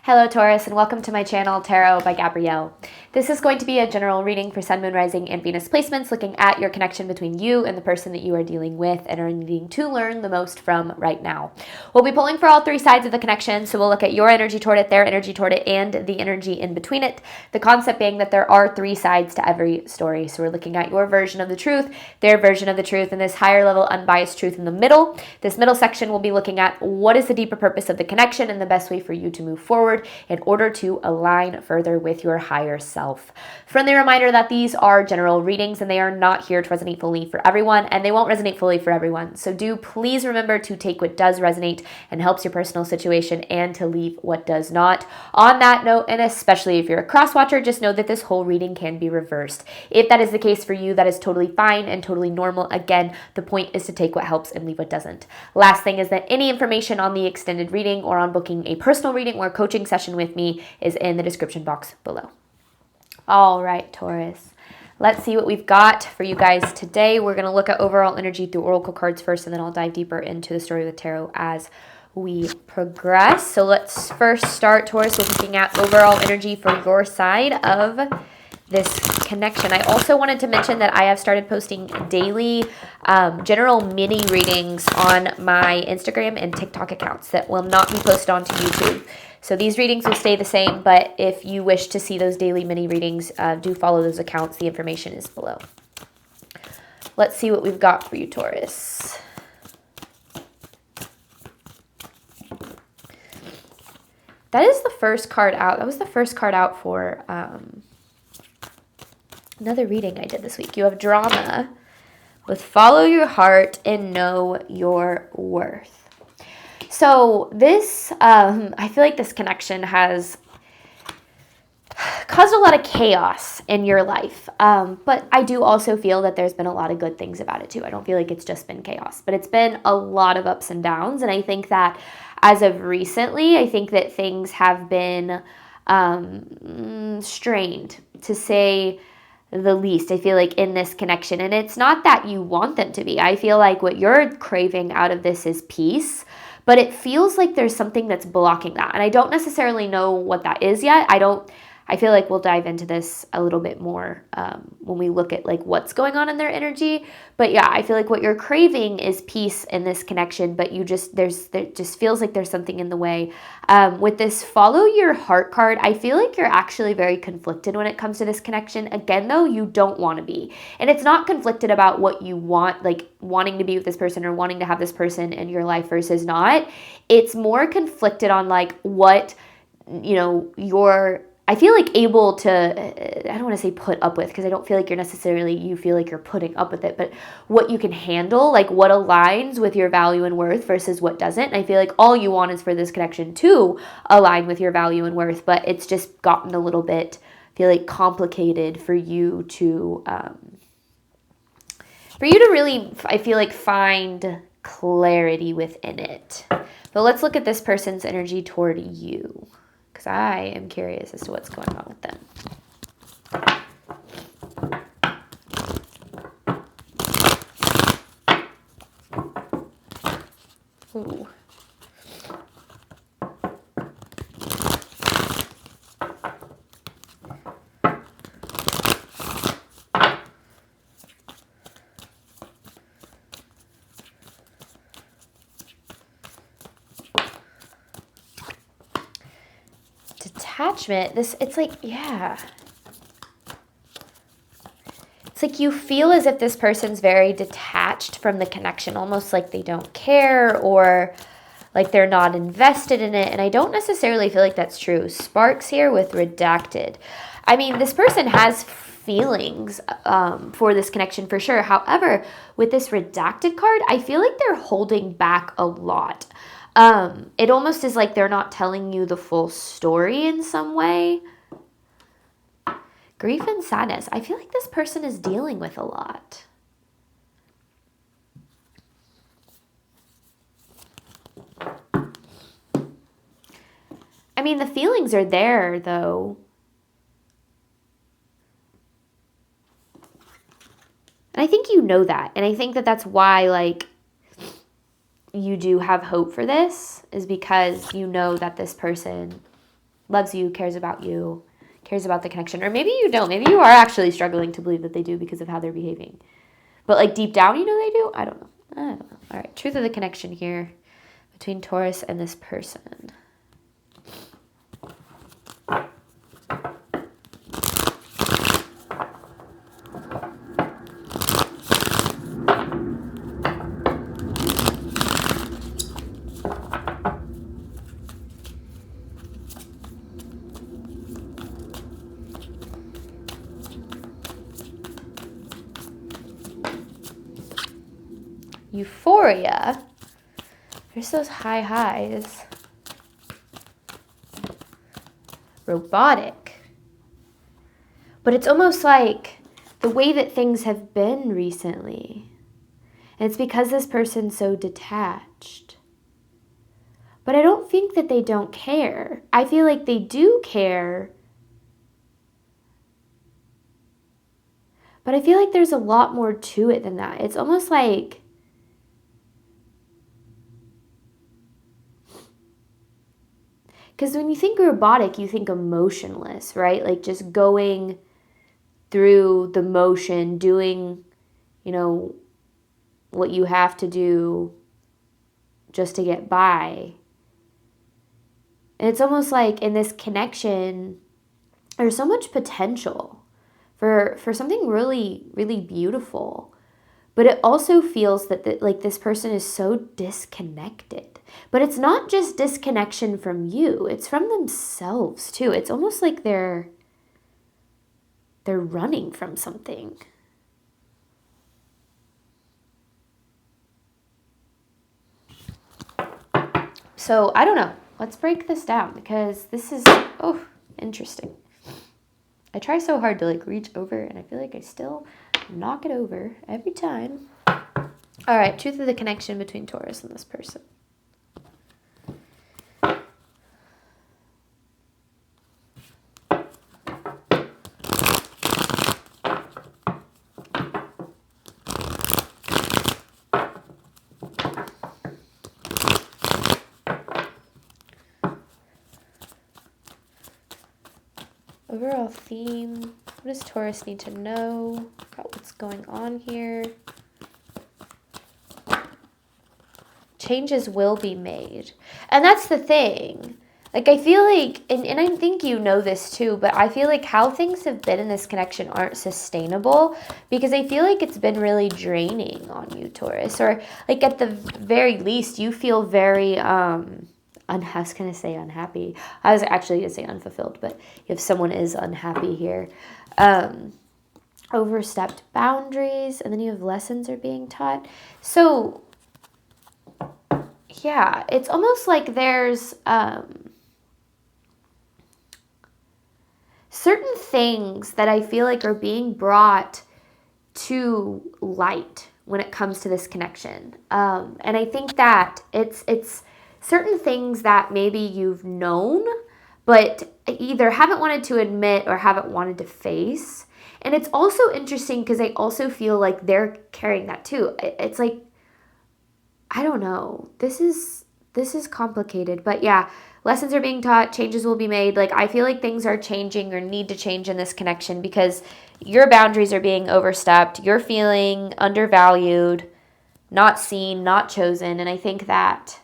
Hello Taurus, and welcome to my channel Tarot by Gabrielle. This is going to be a general reading for Sun, Moon, Rising, and Venus placements, looking at your connection between you and the person that you are dealing with and are needing to learn the most from right now. We'll be pulling for all three sides of the connection, so we'll look at your energy toward it, their energy toward it, and the energy in between it. The concept being that there are three sides to every story. So we're looking at your version of the truth, their version of the truth, and this higher level unbiased truth in the middle. This middle section will be looking at what is the deeper purpose of the connection and the best way for you to move forward in order to align further with your higher self. Friendly reminder that these are general readings and they are not here to resonate fully for everyone, and they won't resonate fully for everyone. So do please remember to take what does resonate and helps your personal situation and to leave what does not. On that note, and especially if you're a cross watcher, just know that this whole reading can be reversed. If that is the case for you, that is totally fine and totally normal. Again, the point is to take what helps and leave what doesn't. Last thing is that any information on the extended reading or on booking a personal reading or coaching session with me is in the description box below. All right, Taurus. Let's see what we've got for you guys today. We're going to look at overall energy through oracle cards first, and then I'll dive deeper into the story of the tarot as we progress. So let's first start, Taurus, with looking at overall energy for your side of this connection. I also wanted to mention that I have started posting daily general mini readings on my Instagram and TikTok accounts that will not be posted onto YouTube. So these readings will stay the same, but if you wish to see those daily mini readings, do follow those accounts. The information is below. Let's see what we've got for you, Taurus. That is the first card out. That was the first card out for another reading I did this week. You have drama with follow your heart and know your worth. So this, I feel like this connection has caused a lot of chaos in your life. But I do also feel that there's been a lot of good things about it too. I don't feel like it's just been chaos, but it's been a lot of ups and downs. And I think that as of recently, I think that things have been strained, to say the least. I feel like in this connection, and it's not that you want them to be. I feel like what you're craving out of this is peace, but it feels like there's something that's blocking that. And I don't necessarily know what that is yet. I feel like we'll dive into this a little bit more when we look at like what's going on in their energy. But yeah, I feel like what you're craving is peace in this connection, but there just feels like there's something in the way. With this follow your heart card, I feel like you're actually very conflicted when it comes to this connection. Again, though, you don't want to be. And it's not conflicted about what you want, like wanting to be with this person or wanting to have this person in your life versus not. It's more conflicted on like what, you're, I feel like able to, I don't want to say put up with, because I don't feel like you feel like you're putting up with it, but what you can handle, like what aligns with your value and worth versus what doesn't. And I feel like all you want is for this connection to align with your value and worth, but it's just gotten a little bit, I feel like, complicated for you to really, I feel like, find clarity within it. But let's look at this person's energy toward you, because I am curious as to what's going on with them. Ooh. Detachment, it's like, yeah. It's like you feel as if this person's very detached from the connection, almost like they don't care or like they're not invested in it. And I don't necessarily feel like that's true. Sparks here with redacted. I mean, this person has feelings for this connection for sure. However, with this redacted card, I feel like they're holding back a lot. It almost is like they're not telling you the full story in some way. Grief and sadness. I feel like this person is dealing with a lot. I mean, the feelings are there, though. And I think you know that. And I think that that's why, like, you do have hope for this, is because you know that this person loves you, cares about the connection. Or maybe you don't. Maybe you are actually struggling to believe that they do because of how they're behaving. But like deep down, you know they do? I don't know. All right, truth of the connection here between Taurus and this person. Euphoria. There's those high highs. Robotic. But it's almost like the way that things have been recently. And it's because this person's so detached. But I don't think that they don't care. I feel like they do care. But I feel like there's a lot more to it than that. It's almost like because when you think robotic, you think emotionless, right? Like just going through the motion, doing, you know, what you have to do just to get by. And it's almost like in this connection, there's so much potential for something really, really beautiful. But it also feels that like this person is so disconnected. But it's not just disconnection from you. It's from themselves too. It's almost like they're running from something. So I don't know. Let's break this down because this is, interesting. I try so hard to like reach over and I feel like I still knock it over every time. All right, truth of the connection between Taurus and this person. Overall theme, what does Taurus need to know about what's going on here? Changes will be made. And that's the thing. Like, I feel like, and I think you know this too, but I feel like how things have been in this connection aren't sustainable because I feel like it's been really draining on you, Taurus. Or, like, at the very least, you feel very, I was going to say unhappy. I was actually going to say unfulfilled, but if someone is unhappy here, overstepped boundaries, and then you have lessons are being taught. So, yeah, it's almost like there's certain things that I feel like are being brought to light when it comes to this connection. And I think that it's certain things that maybe you've known, but either haven't wanted to admit or haven't wanted to face. And it's also interesting because I also feel like they're carrying that too. It's like, I don't know. This is complicated, but yeah, lessons are being taught, changes will be made. Like, I feel like things are changing or need to change in this connection because your boundaries are being overstepped. You're feeling undervalued, not seen, not chosen. And I think that,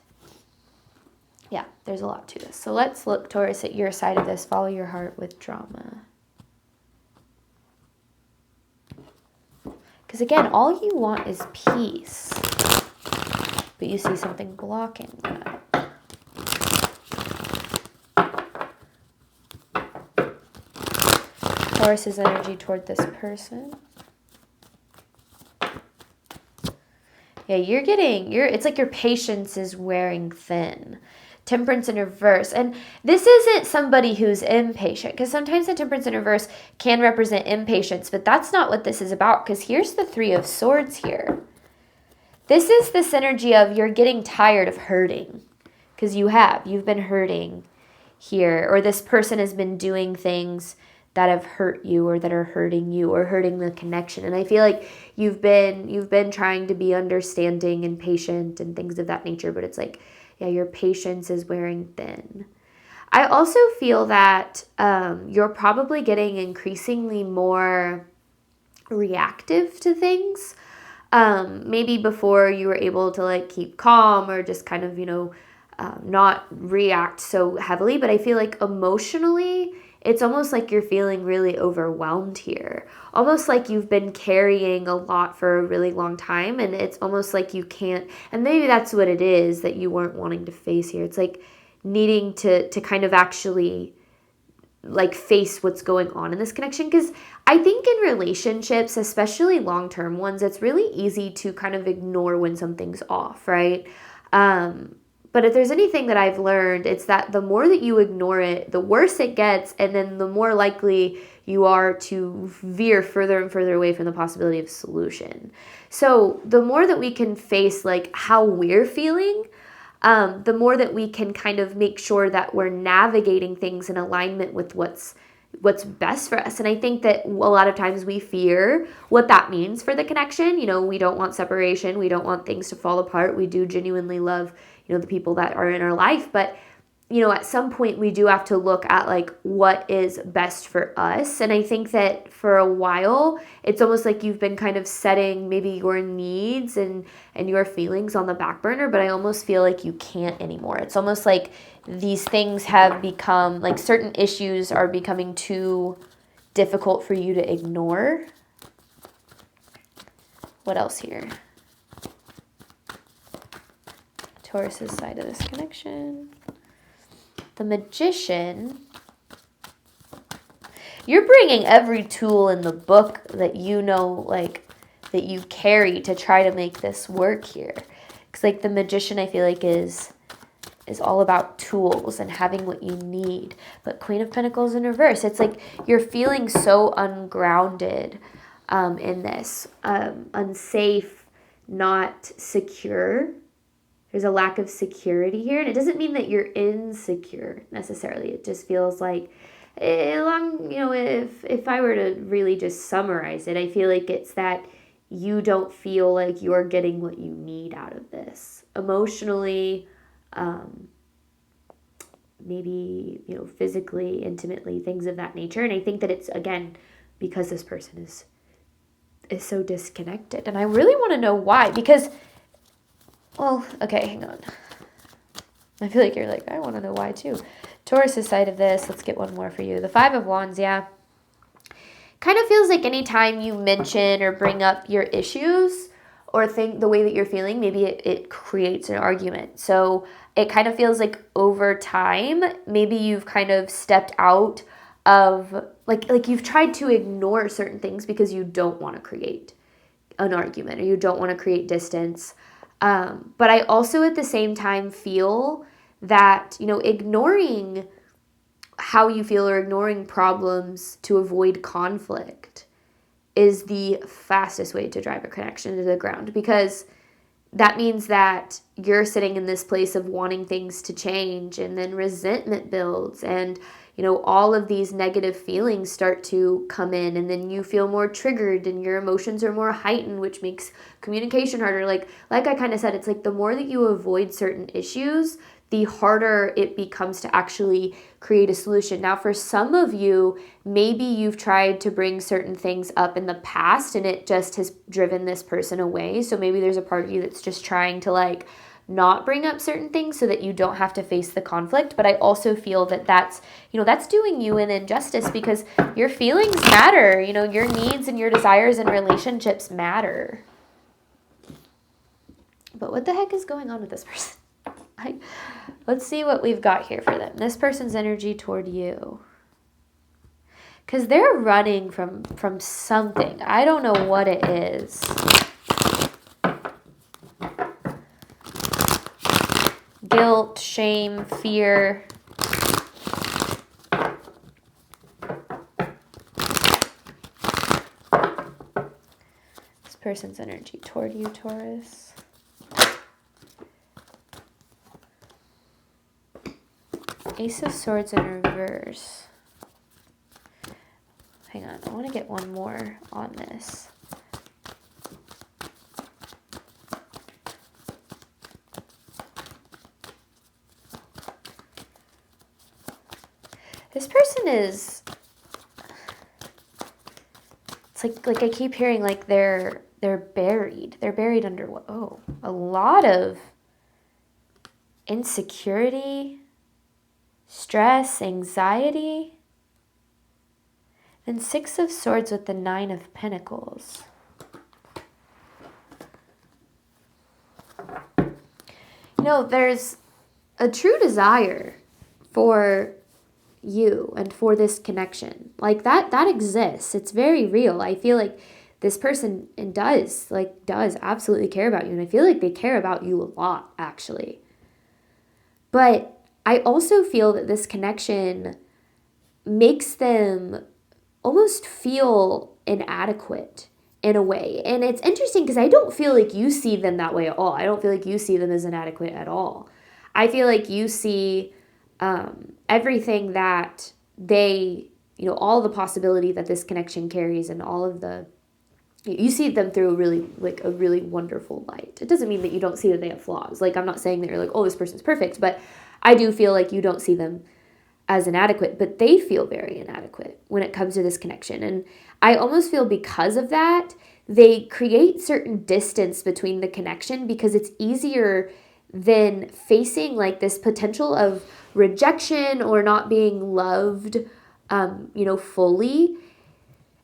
yeah, there's a lot to this. So let's look, Taurus, at your side of this. Follow your heart with drama. Because again, all you want is peace. But you see something blocking that. Taurus's energy toward this person. Yeah, it's like your patience is wearing thin. Temperance in reverse. And this isn't somebody who's impatient, because sometimes the temperance in reverse can represent impatience, but that's not what this is about, because here's the Three of Swords here. This is this energy of you're getting tired of hurting, because you've been hurting here, or this person has been doing things that have hurt you or that are hurting you or hurting the connection. And I feel like you've been trying to be understanding and patient and things of that nature, but it's like, yeah, your patience is wearing thin. I also feel that you're probably getting increasingly more reactive to things. Maybe before you were able to like keep calm or just kind of, not react so heavily. But I feel like emotionally, it's almost like you're feeling really overwhelmed here. Almost like you've been carrying a lot for a really long time, and it's almost like you can't, and maybe that's what it is that you weren't wanting to face here. It's like needing to kind of actually like face what's going on in this connection, because I think in relationships, especially long-term ones, it's really easy to kind of ignore when something's off, right? But if there's anything that I've learned, it's that the more that you ignore it, the worse it gets, and then the more likely you are to veer further and further away from the possibility of solution. So the more that we can face like how we're feeling, the more that we can kind of make sure that we're navigating things in alignment with what's best for us. And I think that a lot of times we fear what that means for the connection. We don't want separation. We don't want things to fall apart. We do genuinely love, the people that are in our life. But, at some point we do have to look at like what is best for us. And I think that for a while, it's almost like you've been kind of setting maybe your needs and your feelings on the back burner, but I almost feel like you can't anymore. It's almost like these things have become, like certain issues are becoming too difficult for you to ignore. What else here? Taurus's side of this connection. The Magician. You're bringing every tool in the book that that you carry to try to make this work here. Because like the Magician, I feel like is all about tools and having what you need. But Queen of Pentacles in reverse, it's like you're feeling so ungrounded in this, unsafe, not secure. There's a lack of security here, and it doesn't mean that you're insecure necessarily. It just feels like, if I were to really just summarize it, I feel like it's that you don't feel like you're getting what you need out of this emotionally, maybe, physically, intimately, things of that nature. And I think that it's, again, because this person is so disconnected. And I really want to know why, because, well, okay, hang on. I feel like you're like, I want to know why too. Taurus's side of this, let's get one more for you. The Five of Wands, yeah. Kind of feels like anytime you mention or bring up your issues or think the way that you're feeling, maybe it creates an argument. So it kind of feels like over time, maybe you've kind of stepped out of, like you've tried to ignore certain things because you don't want to create an argument or you don't want to create distance. But I also at the same time feel that, ignoring how you feel or ignoring problems to avoid conflict is the fastest way to drive a connection to the ground, because that means that you're sitting in this place of wanting things to change, and then resentment builds, and all of these negative feelings start to come in, and then you feel more triggered and your emotions are more heightened, which makes communication harder. Like I kind of said, it's like the more that you avoid certain issues, the harder it becomes to actually create a solution. Now, for some of you, maybe you've tried to bring certain things up in the past and it just has driven this person away. So maybe there's a part of you that's just trying to not bring up certain things so that you don't have to face the conflict. But I also feel that that's doing you an injustice, because your feelings matter. Your needs and your desires in relationships matter. But what the heck is going on with this person? Let's see what we've got here for them. This person's energy toward you. Because they're running from something. I don't know what it is. Guilt, shame, fear. This person's energy toward you, Taurus. Ace of Swords in reverse. Hang on, I want to get one more on this. this person is, it's like I keep hearing like they're buried. They're buried under what? Oh, a lot of insecurity, stress, anxiety. Then 6 of Swords with the 9 of Pentacles. You know, there's a true desire for you and for this connection. Like that exists. It's very real. I feel like this person does absolutely care about you. And I feel like they care about you a lot, actually. But I also feel that this connection makes them almost feel inadequate in a way. And it's interesting because I don't feel like you see them that way at all. I don't feel like you see them as inadequate at all. I feel like you see everything that they, all the possibility that this connection carries and all of the, you see them through a really wonderful light. It doesn't mean that you don't see that they have flaws. Like, I'm not saying that you're like, oh, this person's perfect, but I do feel like you don't see them as inadequate, but they feel very inadequate when it comes to this connection. And I almost feel because of that, they create certain distance between the connection because it's easier than facing like this potential of rejection or not being loved, fully.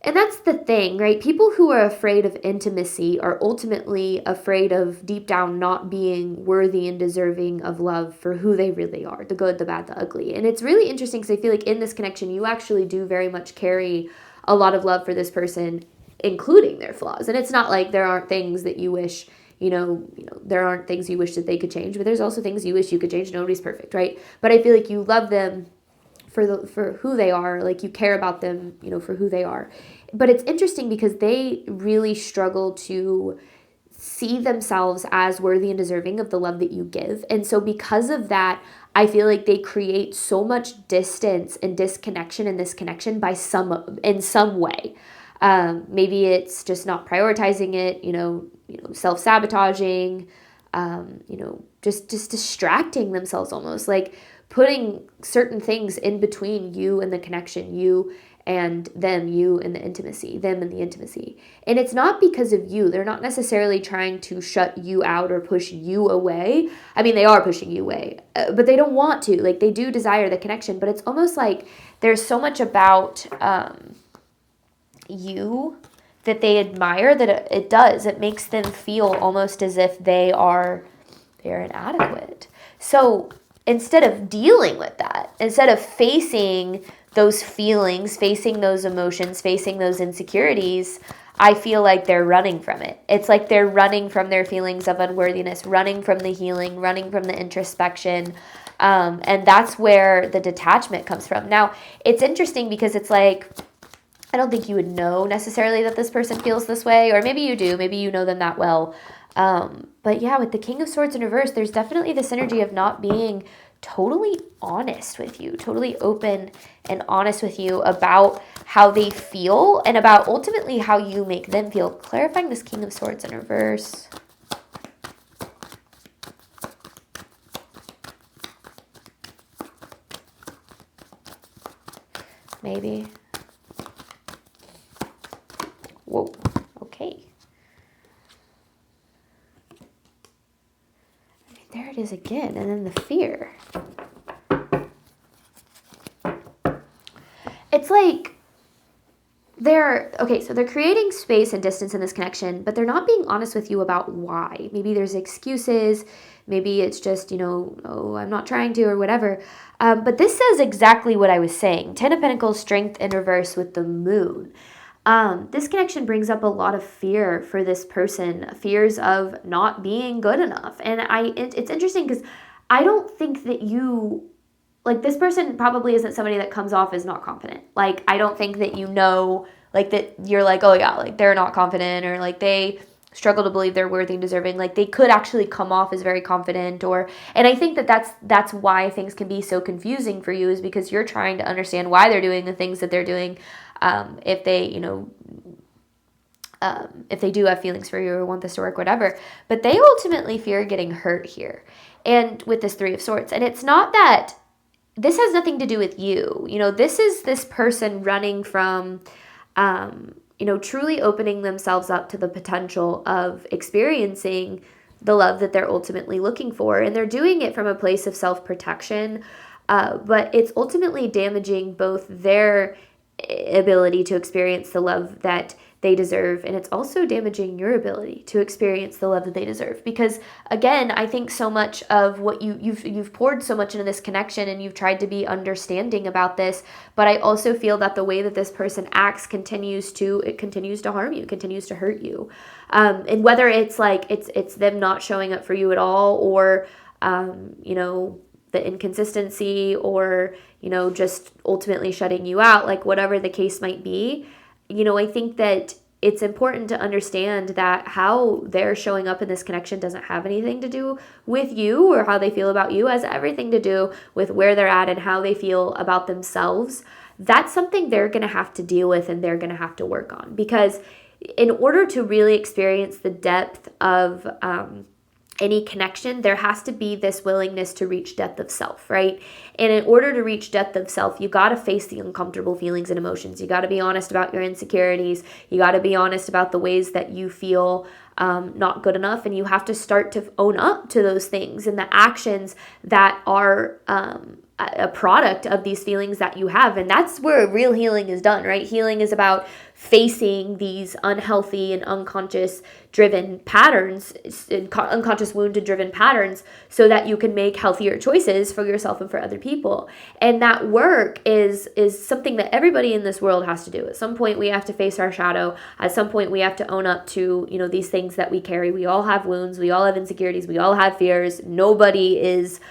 And that's the thing, right? People who are afraid of intimacy are ultimately afraid of deep down not being worthy and deserving of love for who they really are, the good, the bad, the ugly. And it's really interesting because I feel like in this connection, you actually do very much carry a lot of love for this person, including their flaws. And it's not like there aren't things that you wish, there aren't things you wish that they could change, but there's also things you wish you could change. Nobody's perfect, right? But I feel like you love them for who they are, like you care about them, for who they are. But it's interesting because they really struggle to see themselves as worthy and deserving of the love that you give. And so because of that, I feel like they create so much distance and disconnection in this connection in some way. Maybe it's just not prioritizing it, self-sabotaging, just distracting themselves almost, like putting certain things in between you and the connection, you and them, you and the intimacy, them and the intimacy. And it's not because of you. They're not necessarily trying to shut you out or push you away. I mean, they are pushing you away, but they don't want to. Like, they do desire the connection, but it's almost like there's so much about you that they admire that it makes them feel almost as if they're inadequate. So instead of dealing with that, instead of facing those feelings, facing those emotions, facing those insecurities, I feel like they're running from it. It's like they're running from their feelings of unworthiness, running from the healing, running from the introspection. And that's where the detachment comes from. Now, it's interesting because it's like, I don't think you would know necessarily that this person feels this way, or maybe you do, maybe you know them that well. But yeah, with the King of Swords in reverse, there's definitely this energy of not being totally honest with you, totally open and honest with you about how they feel and about ultimately how you make them feel. Clarifying this King of Swords in reverse. Maybe. Whoa, okay. There it is again, and then the fear. It's like they're creating space and distance in this connection, but they're not being honest with you about why. Maybe there's excuses, maybe it's just, oh, I'm not trying to or whatever. But this says exactly what I was saying. 10 of Pentacles, strength in reverse with the moon. This connection brings up a lot of fear for this person, fears of not being good enough. And it's interesting because I don't think that this person probably isn't somebody that comes off as not confident. Like, I don't think that that you're like, oh yeah, like they're not confident, or like they struggle to believe they're worthy and deserving. Like, they could actually come off as very confident, and I think that that's why things can be so confusing for you, is because you're trying to understand why they're doing the things that they're doing. If they do have feelings for you or want this to work, whatever. But they ultimately fear getting hurt here. And with this 3 of Swords. And it's not that this has nothing to do with you. This is this person running from, truly opening themselves up to the potential of experiencing the love that they're ultimately looking for. And they're doing it from a place of self-protection, but it's ultimately damaging both their ability to experience the love that they deserve, and it's also damaging your ability to experience the love that they deserve. Because again, I think so much of what you've poured so much into this connection, and you've tried to be understanding about this, but I also feel that the way that this person acts continues to harm you, continues to hurt you, and whether it's like it's them not showing up for you at all, or the inconsistency, or just ultimately shutting you out, like whatever the case might be. I think that it's important to understand that how they're showing up in this connection doesn't have anything to do with you or how they feel about you. It has everything to do with where they're at and how they feel about themselves. That's something they're going to have to deal with, and they're going to have to work on, because in order to really experience the depth of any connection, there has to be this willingness to reach depth of self, right? And in order to reach depth of self, you got to face the uncomfortable feelings and emotions. You got to be honest about your insecurities. You got to be honest about the ways that you feel not good enough. And you have to start to own up to those things and the actions that are a product of these feelings that you have. And that's where real healing is done, right? Healing is about facing these unhealthy and unconscious driven patterns, unconscious wounded driven patterns, so that you can make healthier choices for yourself and for other people. And that work is something that everybody in this world has to do. At some point we have to face our shadow. At some point we have to own up to, these things that we carry. We all have wounds, we all have insecurities, we all have fears. Nobody is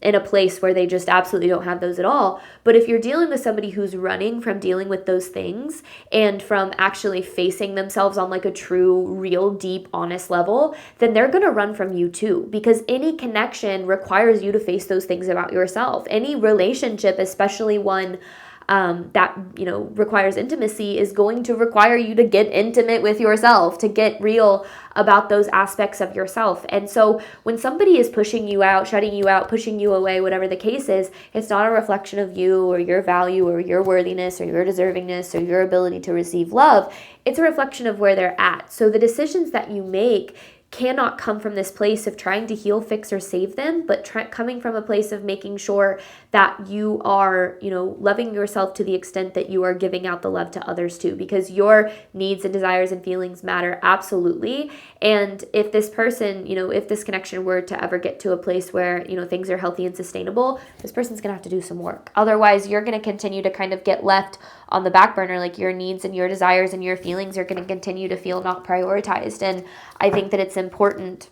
in a place where they just absolutely don't have those at all. But if you're dealing with somebody who's running from dealing with those things and from actually facing themselves on like a true, real, deep, honest level, then they're going to run from you too, because any connection requires you to face those things about yourself. Any relationship, especially one that requires intimacy, is going to require you to get intimate with yourself, to get real about those aspects of yourself. And so when somebody is pushing you out, shutting you out, pushing you away, whatever the case is, it's not a reflection of you or your value or your worthiness or your deservingness or your ability to receive love. It's a reflection of where they're at. So the decisions that you make cannot come from this place of trying to heal, fix, or save them, but coming from a place of making sure that you are, loving yourself to the extent that you are giving out the love to others too, because your needs and desires and feelings matter absolutely. And if this person, if this connection were to ever get to a place where, things are healthy and sustainable, this person's going to have to do some work. Otherwise, you're going to continue to kind of get left on the back burner. Like your needs and your desires and your feelings are going to continue to feel not prioritized. And I think that it's important,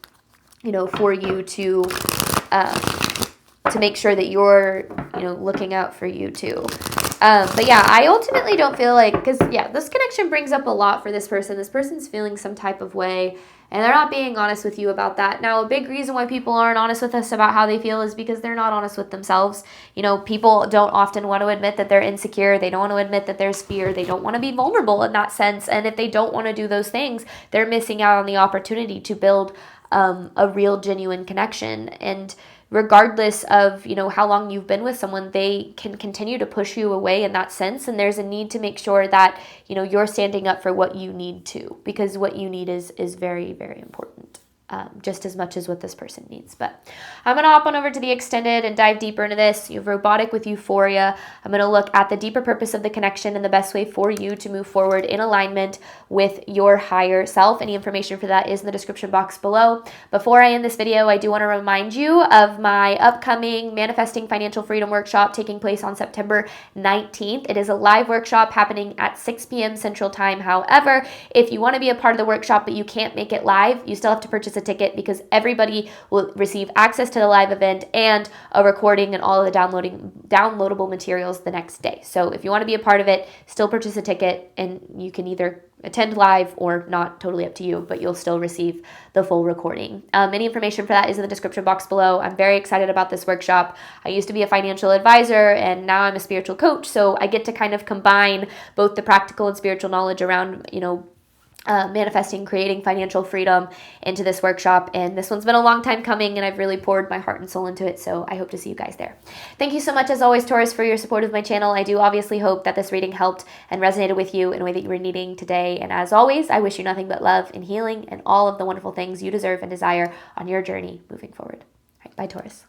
for you to make sure that you're, looking out for you too. But yeah, I ultimately don't feel like, because this connection brings up a lot for this person. This person's feeling some type of way, and they're not being honest with you about that. Now, a big reason why people aren't honest with us about how they feel is because they're not honest with themselves. People don't often want to admit that they're insecure. They don't want to admit that there's fear. They don't want to be vulnerable in that sense. And if they don't want to do those things, they're missing out on the opportunity to build a real, genuine connection. And regardless of, how long you've been with someone, they can continue to push you away in that sense. And there's a need to make sure that, you're standing up for what you need to, because what you need is very, very important. Just as much as what this person needs. But I'm going to hop on over to the extended and dive deeper into this. You have robotic with euphoria. I'm going to look at the deeper purpose of the connection and the best way for you to move forward in alignment with your higher self. Any information for that is in the description box below. Before I end this video, I do want to remind you of my upcoming Manifesting Financial Freedom workshop taking place on September 19th. It is a live workshop happening at 6 p.m. Central Time. However, if you want to be a part of the workshop but you can't make it live, you still have to purchase a ticket, because everybody will receive access to the live event and a recording and all of the downloadable materials the next day. So if you want to be a part of it, still purchase a ticket, and you can either attend live or not, totally up to you, but you'll still receive the full recording. Any information for that is in the description box below. I'm very excited about this workshop. I used to be a financial advisor, and now I'm a spiritual coach, so I get to kind of combine both the practical and spiritual knowledge around, manifesting, creating financial freedom into this workshop. And this one's been a long time coming, and I've really poured my heart and soul into it. So I hope to see you guys there. Thank you so much, as always, Taurus, for your support of my channel. I do obviously hope that this reading helped and resonated with you in a way that you were needing today. And as always, I wish you nothing but love and healing and all of the wonderful things you deserve and desire on your journey moving forward. All right, bye, Taurus.